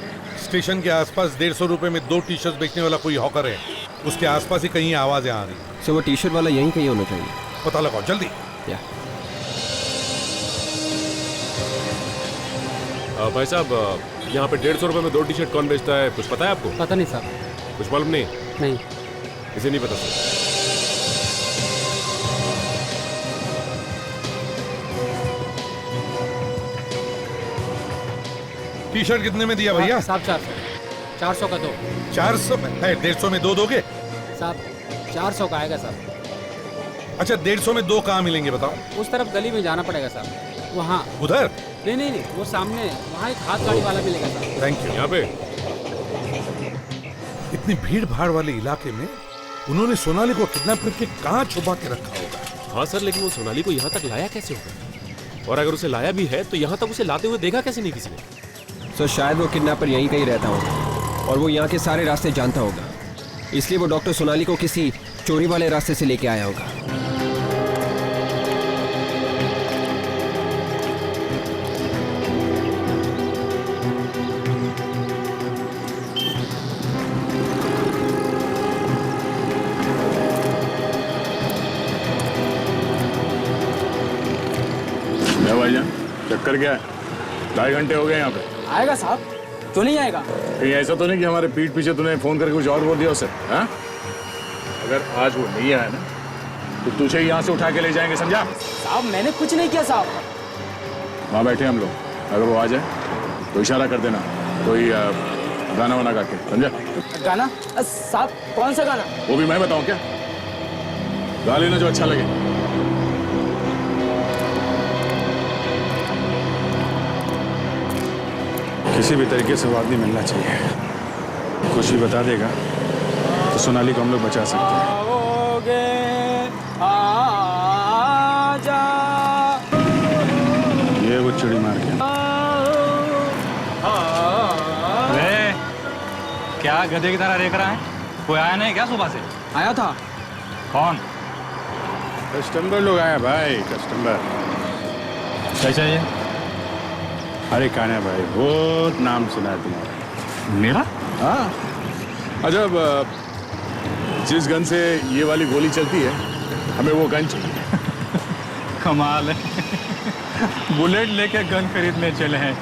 S9: स्टेशन के आसपास 150 रुपए में 2 टी शर्ट बेचने वाला कोई हॉकर है, उसके आसपास ही कहीं आवाजें आ रही।
S7: सर वो टी शर्ट वाला यहीं कहीं होना चाहिए।
S9: पता लगाओ जल्दी।
S14: भाई साहब, यहाँ पे 150 रुपए में 2 टी शर्ट कौन बेचता है, कुछ पता है आपको?
S13: पता नहीं साहब।
S14: कुछ मालूम नहीं?
S13: नहीं।
S14: इसे नहीं पता सर।
S9: टी शर्ट कितने में दिया भैया?
S13: साहब 400 का 2।
S9: 400 में है, 150 में 2 दोगे?
S13: साहब 400 का आएगा साहब।
S9: अच्छा, 150 में 2 कहाँ मिलेंगे बताओ?
S13: उस तरफ गली में जाना पड़ेगा साहब, वहाँ।
S9: उधर?
S13: नहीं, वो सामने वहाँ एक हाथ गाड़ी वाला मिलेगा साहब।
S9: Thank you.
S14: यहाँ पे
S9: इतनी भीड़ भाड़ वाले इलाके में उन्होंने सोनाली को किडनैप करके कहाँ छुपा के रखा होगा?
S14: हाँ सर, लेकिन वो सोनाली को यहाँ तक लाया कैसे होगा? और अगर उसे लाया भी है तो यहाँ तक उसे लाते हुए देखा कैसे नहीं किसी ने?
S7: सर शायद वो किडनैपर यहीं कहीं रहता होगा और वो यहाँ के सारे रास्ते जानता होगा, इसलिए वो डॉक्टर सोनाली को किसी चोरी वाले रास्ते से लेके आया होगा।
S11: भाईजान चक्कर क्या है? 2.5 घंटे हो गए यहाँ पे।
S13: आएगा साहब, क्यों नहीं आएगा?
S11: कहीं ऐसा तो नहीं कि हमारे पीठ पीछे तूने फोन करके कुछ और बोल दिया उसे? हाँ? अगर आज वो नहीं आया ना तो तुझे यहाँ से उठा के ले जाएंगे, समझा?
S13: साहब मैंने कुछ नहीं किया साहब।
S11: वहाँ बैठे हम लोग, अगर वो आ जाए तो इशारा कर देना, कोई गाना वाना गा के, समझा?
S13: गाना? साहब कौन सा गाना?
S11: वो भी मैं बताऊँ क्या? गा लेना जो अच्छा लगे। किसी भी तरीके से वो आदमी मिलना चाहिए। कुछ भी बता देगा तो सोनाली को हम लोग बचा सकते हैं। ये वो चिड़ी मार के।
S12: क्या गधे की तरह देख रहा है? कोई आया नहीं क्या सुबह से? आया था। कौन?
S11: कस्टमर लोग आए भाई, कस्टमर।
S12: क्या चाहिए?
S11: अरे कान्हा भाई, बहुत नाम सुना है तुम्हारा।
S12: मेरा?
S11: हाँ। अच्छा, जिस गन से ये वाली गोली चलती है, हमें वो गन चाहिए।
S12: कमाल है। बुलेट लेके गन खरीदने चले हैं,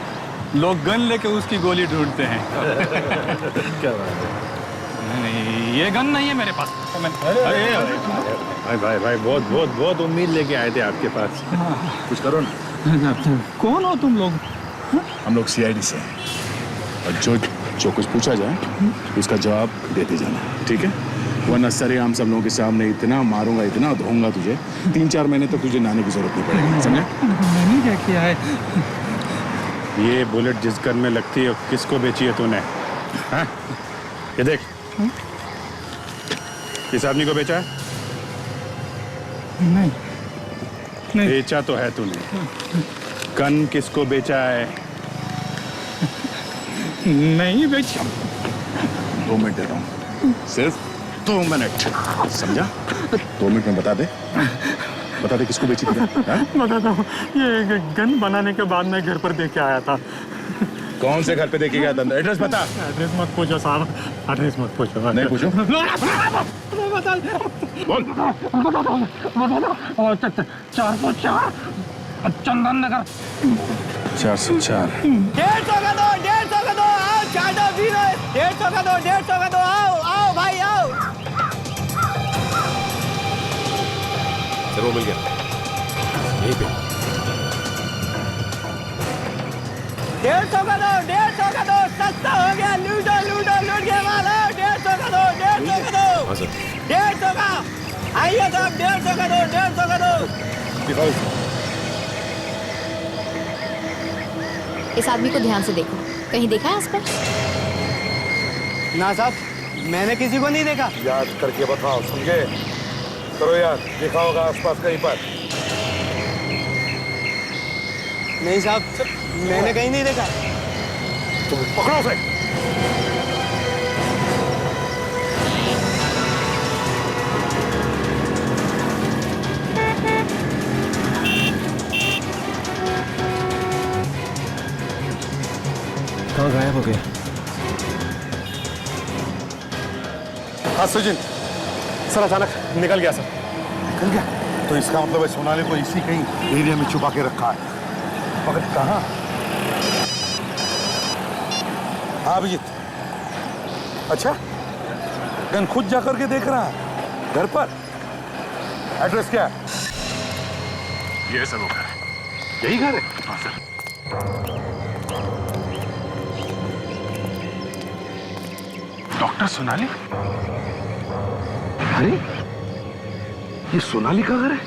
S12: लोग गन लेके उसकी गोली ढूंढते हैं।
S11: क्या बात है?
S12: नहीं, ये गन नहीं है मेरे पास।
S11: भाई भाई भाई, बहुत बहुत बहुत उम्मीद लेके आए थे आपके पास। कुछ करो ना।
S12: कौन हो तुम लोग?
S11: हम लोग CID से हैं और जो कुछ पूछा जाए उसका जवाब देते जाना, ठीक है? वरना सरेआम सब लोगों के सामने इतना मारूंगा, इतना धोऊंगा तुझे, 3-4 महीने तक तुझे नहाने की जरूरत नहीं पड़ेगी, समझा?
S12: मैंने क्या किया है?
S11: ये बुलेट जिस गन में लगती है किसको बेची है तूने? हाँ? ये देख, किस आदमी को बेचा है?
S12: नहीं, नहीं।
S11: बेचा तो है तूने। गन किसको बेचा है?
S12: नहीं बेचा।
S11: 2 मिनट दे रहा हूँ, सिर्फ 2 मिनट, समझा? 2 मिनट में बता दे किसको बेची थी?
S12: बताता हूँ, ये गन बनाने के बाद मैं घर पर देख के आया था।
S11: कौन से घर पे देखे गया था? एड्रेस बता।
S12: एड्रेस मत पूछो साहब, एड्रेस मत पूछो।
S11: नहीं पूछो? बोल।
S12: 404 चंदन नगर।
S11: 404।
S15: 150 का दो, 150 का दो, आओ चाटा पी लो। 150 का दो, 150 का दो, आओ आओ भाई आओ।
S9: सर वो मिल गया यहीं पे।
S15: 150 का दो, 150 का दो, सस्ता हो गया, लूटो लूटो लूट के माल। 150 का दो, 150 का दो।
S9: हाँ सर।
S15: 150 का, आइए साहब 150 का दो, 150 का दो।
S9: दिखाओ।
S10: इस आदमी को ध्यान से देखो, कहीं देखा है आस पास?
S15: ना साहब, मैंने किसी को नहीं देखा।
S5: याद करके बताओ, समझे? करो यार, देखा होगा आसपास कहीं पर।
S15: नहीं साहब, मैंने कहीं नहीं देखा।
S5: तुम पकड़ो उसे।
S7: कहाँ गायब हो गया?
S5: हाँ सुजिन, सर अचानक निकल गया सर। निकल गया? तो इसका मतलब है सोनाली को इसी कहीं एरिया में छुपा के रखा है। मगर कहाँ? हाँ अभिजीत। अच्छा, गन खुद जाकर के देख रहा है घर पर। एड्रेस क्या है?
S11: ये सर वो घर है।
S5: यही घर है?
S11: हाँ सर। डॉक्टर सोनाली?
S5: अरे ये सोनाली का घर है?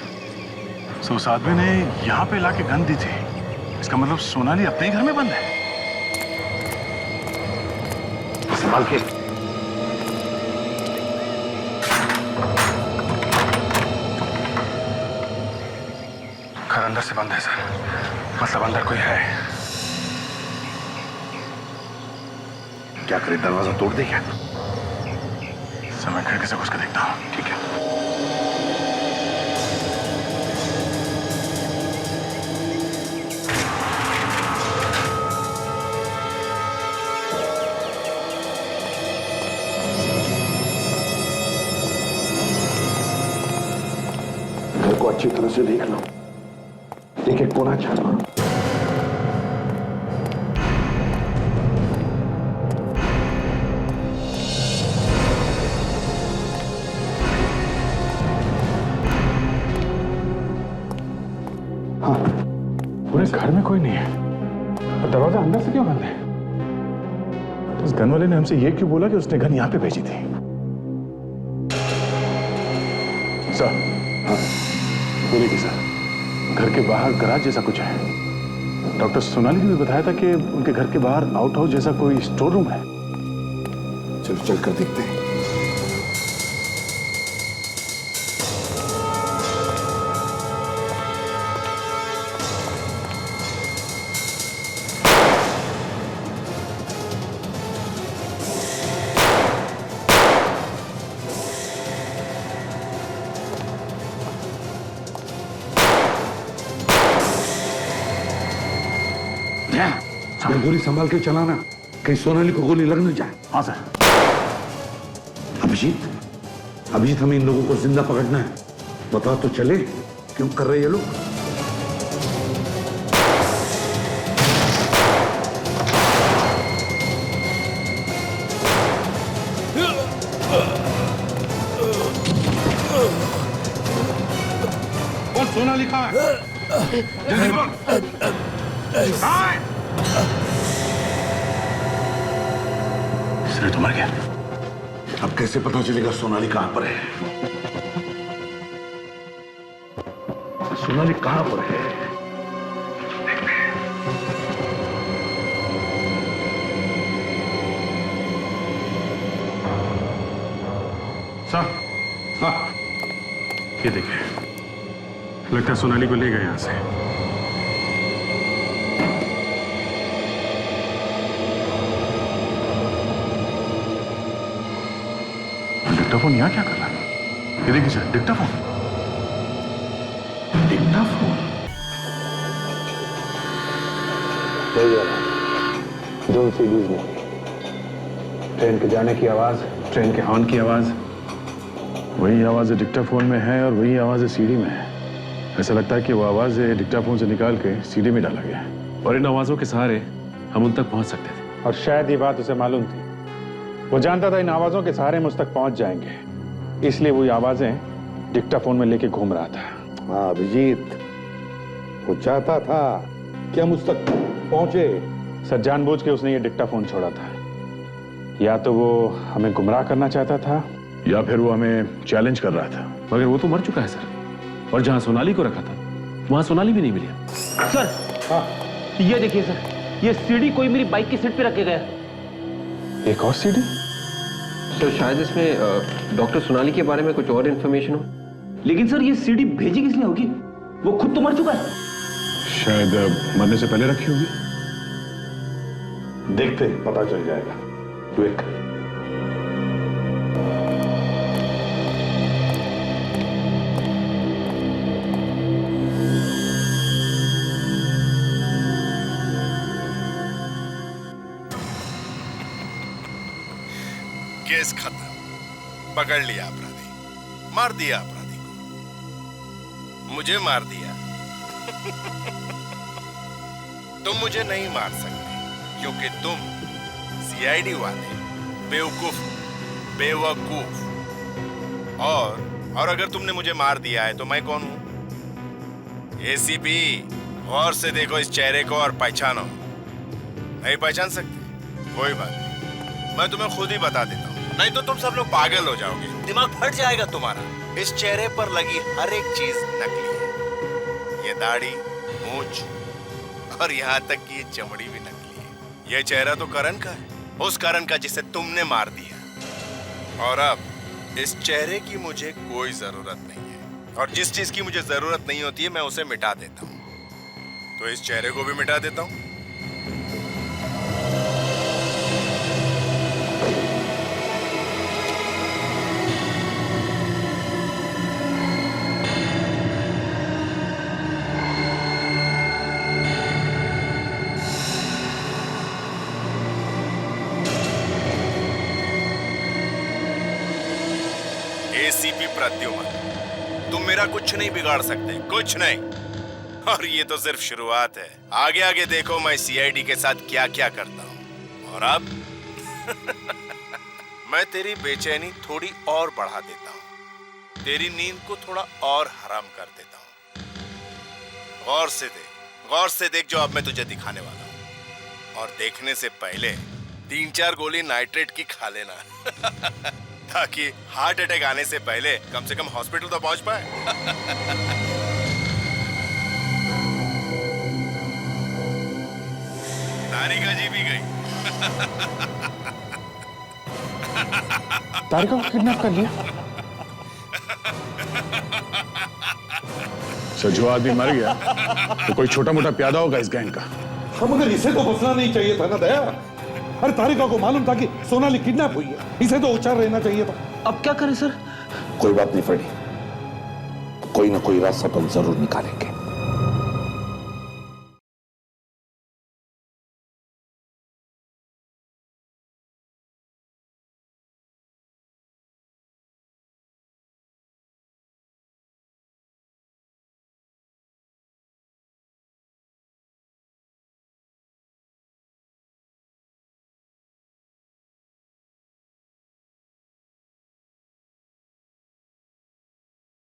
S11: सो उस आदमी ने यहाँ पे लाके गन दी थी, इसका मतलब सोनाली अपने ही घर में बंद है।
S5: संभाल के।
S11: घर अंदर से बंद है सर, मतलब अंदर कोई है।
S5: क्या करे, दरवाजा तोड़ दे क्या?
S11: सर मैं खिड़की से घुस के देखता हूँ।
S5: ठीक है। घर को अच्छी तरह से देख लो, एक एक कोना छानो।
S11: पूरे घर में कोई नहीं है और दरवाजा अंदर से क्यों बंद है? तो उस गन वाले ने हमसे ये क्यों बोला कि उसने गन यहाँ पे भेजी थी? सर, हाँ, बोलिए कि सर, घर के बाहर गराज जैसा कुछ है। डॉक्टर सोनाली ने भी बताया था कि उनके घर के बाहर आउट हाउस जैसा कोई स्टोर रूम है।
S5: चल चल कर देखते हैं। गोली संभाल के चलाना, कहीं सोनाली को गोली लग न जाए।
S11: हाँ सर।
S5: अभिजीत हमें इन लोगों को जिंदा पकड़ना है। बता तो चले क्यों कर रहे ये लोग?
S11: कौन सोनाली कहाँ है? जल्दी बोल। कहाँ है?
S5: फिर तो मर गया। अब कैसे पता चलेगा सोनाली कहां पर है? सोनाली कहां पर है?
S11: साहब, हाँ, ये देखिए, लगता है सोनाली को ले गए यहां से। डिक्टाफोन यहाँ क्या कर रहा है? ये देखिए सर, डिक्टाफोन। डिक्टाफोन।
S1: दो सीडीज में ट्रेन के जाने की आवाज, ट्रेन के हॉर्न की आवाज,
S11: वही आवाज डिक्टाफोन में है और वही आवाज सीडी में है। ऐसा लगता है कि वो आवाज डिक्टाफोन से निकाल के सीडी में डाला गया है।
S14: और इन आवाजों के सहारे हम उन तक पहुंच सकते थे।
S11: और शायद ये बात उसे मालूम थी। वो जानता था इन आवाजों के सहारे मुझ तक पहुंच जाएंगे, इसलिए वो आवाजें डिक्टाफोन में लेके घूम रहा था।
S5: हाँ अभिजीत, वो चाहता था कि हम उस तक पहुंचे।
S11: सर, जानबूझ के उसने ये डिक्टाफोन छोड़ा था। या तो वो हमें गुमराह करना चाहता था या फिर वो हमें चैलेंज कर रहा था।
S14: मगर वो तो मर चुका है सर, और जहां सोनाली को रखा था वहां सोनाली भी नहीं मिली।
S13: सर, हाँ, ये देखिए सर, ये सीडी कोई मेरी बाइक की सीट पे रख के गया।
S11: एक और सीडी?
S7: सर, शायद इसमें डॉक्टर सोनाली के बारे में कुछ और इन्फॉर्मेशन हो।
S13: लेकिन सर, ये सीडी भेजी किस लिए होगी? वो खुद तो मर चुका है।
S11: शायद मरने से पहले रखी होगी।
S5: देखते पता चल जाएगा। वेट।
S9: केस खत्म, पकड़ लिया अपराधी, मार दिया अपराधी को, मुझे मार दिया। तुम मुझे नहीं मार सकते क्योंकि तुम सीआईडी वाले बेवकूफ, बेवकूफ। और अगर तुमने मुझे मार दिया है तो मैं कौन हूं? एसीपी, गौर से देखो इस चेहरे को और पहचानो। नहीं पहचान सकते? कोई बात नहीं, मैं तुम्हें खुद ही बता देता हूं, नहीं तो तुम सब लोग पागल हो जाओगे, दिमाग फट जाएगा तुम्हारा। इस चेहरे पर लगी हर एक चीज नकली है। ये दाढ़ी, मूंछ और यहाँ तक कि ये चमड़ी भी नकली है। ये चेहरा तो करण का है, उस करण का जिसे तुमने मार दिया। और अब इस चेहरे की मुझे कोई जरूरत नहीं है, और जिस चीज की मुझे जरूरत नहीं होती है मैं उसे मिटा देता हूँ। तो इस चेहरे को भी मिटा देता हूँ। एसीपी प्रद्युमन, तुम मेरा कुछ नहीं बिगाड़ सकते, कुछ नहीं। और ये तो सिर्फ शुरुआत है, आगे आगे देखो मैं सीआईडी के साथ क्या क्या करता हूँ। और अब मैं तेरी बेचैनी थोड़ी और बढ़ा देता हूँ, तेरी नींद को थोड़ा और हराम कर देता हूँ। गौर से देख, गौर से देख जो अब मैं तुझे दिखाने वाला हूँ। और देखने से पहले 3-4 गोली नाइट्रेट की खा लेना ताकि हार्ट अटैक आने से पहले कम से कम हॉस्पिटल तो पहुंच पाए। तारिका जी भी गई।
S11: तारिका को किडनैप कर लिया? सर, जो आदमी मर गया तो कोई छोटा मोटा प्यादा होगा इस गैंग का।
S5: हम मगर इसे तो बचना नहीं चाहिए था ना दया। अरे तारिका को मालूम था कि सोनाली किडनैप हुई है, इसे तो होशियार रहना चाहिए था।
S13: अब क्या करें सर?
S5: कोई बात नहीं फ्रेडी, कोई ना कोई रास्ता तो हम जरूर निकालेंगे।